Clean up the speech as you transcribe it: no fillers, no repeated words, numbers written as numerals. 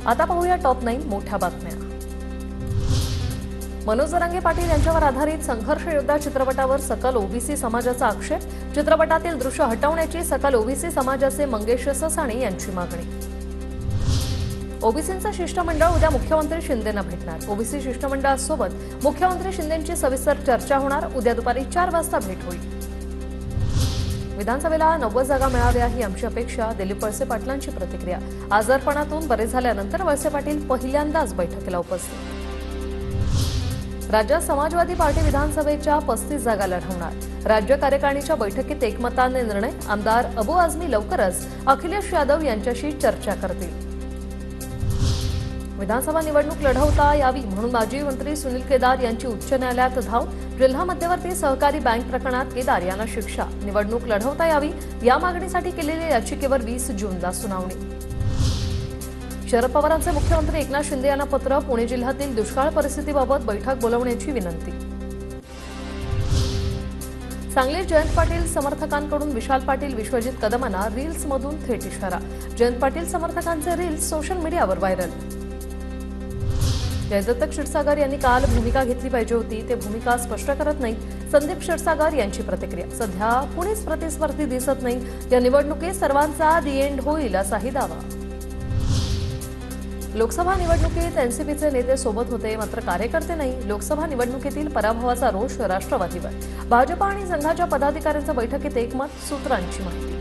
आता पाहूया टॉप 9 मोठ्या बातम्या। मनोज जरांगे पाटील यांच्यावर आधारित संघर्ष योद्धा चित्रपटावर सकल ओबीसी समाजाचा आक्षेप। चित्रपटातील दृश्य हटवण्याची सकल ओबीसी समाजाचे मंगेश ससाणे यांची मागणी। ओबीसींचं शिष्टमंडळ उद्या मुख्यमंत्री शिंदेंना भेटणार। ओबीसी शिष्टमंडळासोबत मुख्यमंत्री शिंदेंची सविस्तर चर्चा होणार। उद्या दुपारी 4 वाजता भेट होईल। विधानसभेला 90 जागा मिळाव्या ही आमची अपेक्षा, दिलीप वळसे पाटलांची प्रतिक्रिया। आजारपणातून बरे झाल्यानंतर वळसे पाटील पहिल्यांदाच बैठकीला उपस्थित। राज्यात समाजवादी पार्टी विधानसभेच्या 35 जागा लढवणार। राज्य कार्यकारिणीच्या बैठकीत एकमताने निर्णय। आमदार अबू आझमी लवकरच अखिलेश यादव यांच्याशी चर्चा करतील। विधानसभा निवडणूक लढवता यावी म्हणून माजी मंत्री सुनील केदार यांची उच्च न्यायालयात धाव। जिल्हा मध्यवर्ती सहकारी बँक प्रकरणात केदार यांना शिक्षा। निवडणूक लढवता यावी या मागणीसाठी केलेल्या याचिकेवर 20 जूनला सुनावणी। शरद पवारांचे मुख्यमंत्री एकनाथ शिंदे यांना पत्र। पुणे जिल्ह्यातील दुष्काळ परिस्थितीबाबत बैठक बोलावण्याची विनंती। सांगलीत जयंत पाटील समर्थकांकडून विशाल पाटील विश्वजित कदमांना रील्समधून थेट इशारा। जयंत पाटील समर्थकांचे रील्स सोशल मीडियावर व्हायरल। जयदत्त क्षीरसागर यांनी काल भूमिका घेतली पाहिजे होती, ते भूमिका स्पष्ट करत नाही। संदीप क्षीरसागर यांची प्रतिक्रिया। सध्या कुणीच प्रतिस्पर्धी दिसत नाही, या निवडणुकीत सर्वांचा दी एंड होईल असाही दावा। लोकसभा निवडणुकीत एनसीपीचे नेते सोबत होते, मात्र कार्यकर्ते नाही। लोकसभा निवडणुकीतील पराभवाचा रोष राष्ट्रवादीवर। भाजप आणि संघाच्या पदाधिकाऱ्यांच्या बैठकीत एकमत, सूत्रांची माहिती।